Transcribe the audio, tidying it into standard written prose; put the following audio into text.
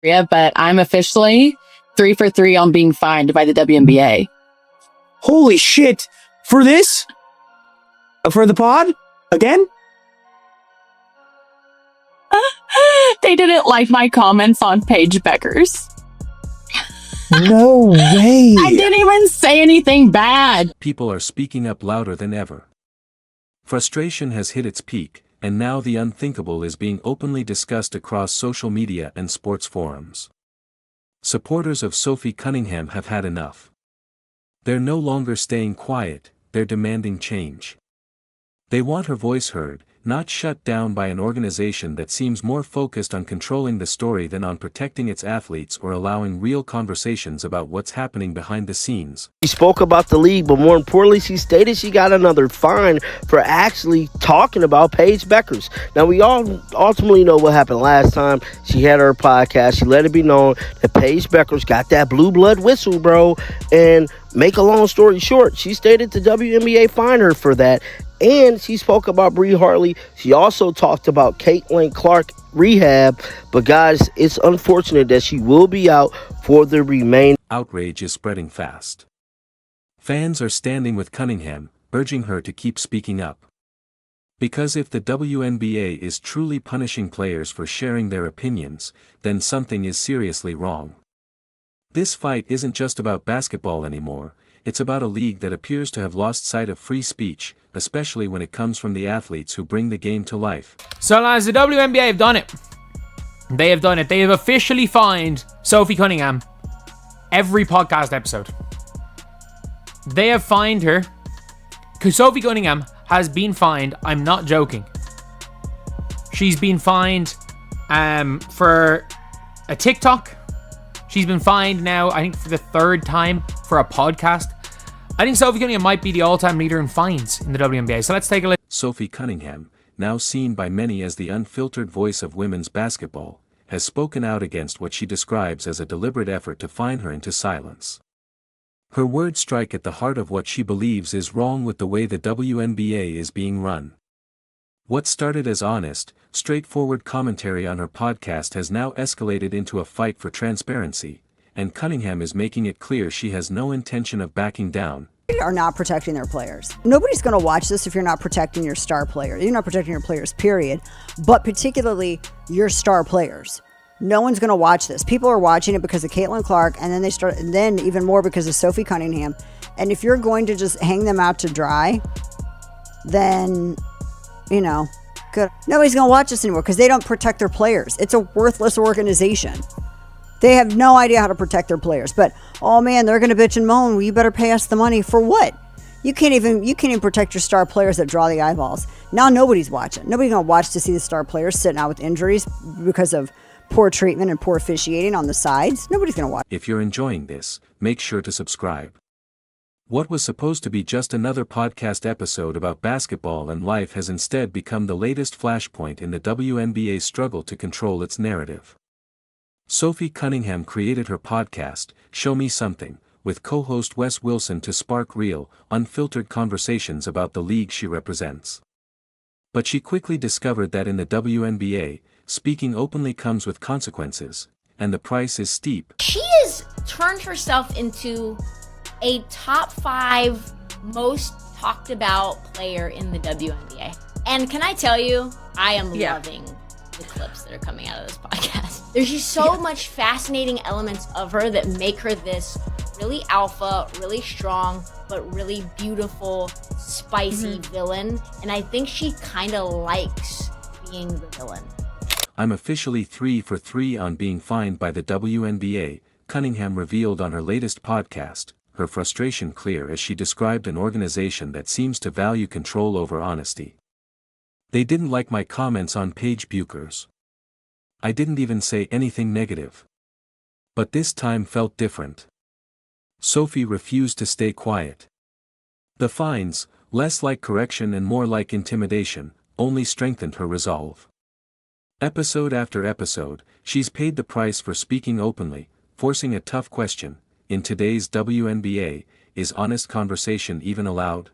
Yeah, but I'm officially 3 for 3 on being fined by the WNBA. Holy shit! For this? For the pod? Again? They didn't like my comments on Paige Becker's. No way! I didn't even say anything bad. People are speaking up louder than ever. Frustration has hit its peak, and now the unthinkable is being openly discussed across social media and sports forums. Supporters of Sophie Cunningham have had enough. They're no longer staying quiet, they're demanding change. They want her voice heard, not shut down by an organization that seems more focused on controlling the story than on protecting its athletes or allowing real conversations about what's happening behind the scenes. She spoke about the league, but more importantly, she stated she got another fine for actually talking about Paige Beckers. Now, we all ultimately know what happened last time. She had her podcast. She let it be known that Paige Beckers got that blue blood whistle, bro. And make a long story short, she stated the WNBA fined her for that. And she spoke about Bria Hartley. She also talked about Caitlin Clark rehab. But guys, it's unfortunate that she will be out for the remaining. Outrage is spreading fast. Fans are standing with Cunningham, urging her to keep speaking up. Because if the WNBA is truly punishing players for sharing their opinions, then something is seriously wrong. This fight isn't just about basketball anymore, it's about a league that appears to have lost sight of free speech, especially when it comes from the athletes who bring the game to life. So lads, the WNBA have done it. They have done it. They have officially fined Sophie Cunningham every podcast episode. They have fined her, because Sophie Cunningham has been fined, I'm not joking. She's been fined for a TikTok. She's been fined now, I think, for the third time for a podcast. I think Sophie Cunningham might be the all-time leader in fines in the WNBA. So let's take a look. Sophie Cunningham, now seen by many as the unfiltered voice of women's basketball, has spoken out against what she describes as a deliberate effort to fine her into silence. Her words strike at the heart of what she believes is wrong with the way the WNBA is being run. What started as honest, straightforward commentary on her podcast has now escalated into a fight for transparency, and Cunningham is making it clear she has no intention of backing down. Are not protecting their players. Nobody's going to watch this if you're not protecting your star player. You're not protecting your players, period, but particularly your star players. No one's going to watch this. People are watching it because of Caitlin Clark, and then even more because of Sophie Cunningham. And if you're going to just hang them out to dry, then, you know, good. Nobody's going to watch this anymore because they don't protect their players. It's a worthless organization. They have no idea how to protect their players. But, oh man, they're going to bitch and moan. Well, you better pay us the money. For what? You can't even protect your star players that draw the eyeballs. Now nobody's watching. Nobody's going to watch to see the star players sitting out with injuries because of poor treatment and poor officiating on the sides. Nobody's going to watch. If you're enjoying this, make sure to subscribe. What was supposed to be just another podcast episode about basketball and life has instead become the latest flashpoint in the WNBA's struggle to control its narrative. Sophie Cunningham created her podcast, Show Me Something, with co-host Wes Wilson to spark real, unfiltered conversations about the league she represents. But she quickly discovered that in the WNBA, speaking openly comes with consequences, and the price is steep. She has turned herself into a top 5 most talked about player in the WNBA. And can I tell you, I am loving the clips that are coming out of this podcast. There's just so much fascinating elements of her that make her this really alpha, really strong, but really beautiful, spicy villain. And I think she kind of likes being the villain. I'm officially 3 for 3 on being fined by the WNBA, Cunningham revealed on her latest podcast, her frustration clear as she described an organization that seems to value control over honesty. They didn't like my comments on Paige Beckers. I didn't even say anything negative. But this time felt different. Sophie refused to stay quiet. The fines, less like correction and more like intimidation, only strengthened her resolve. Episode after episode, she's paid the price for speaking openly, forcing a tough question. In today's WNBA, is honest conversation even allowed?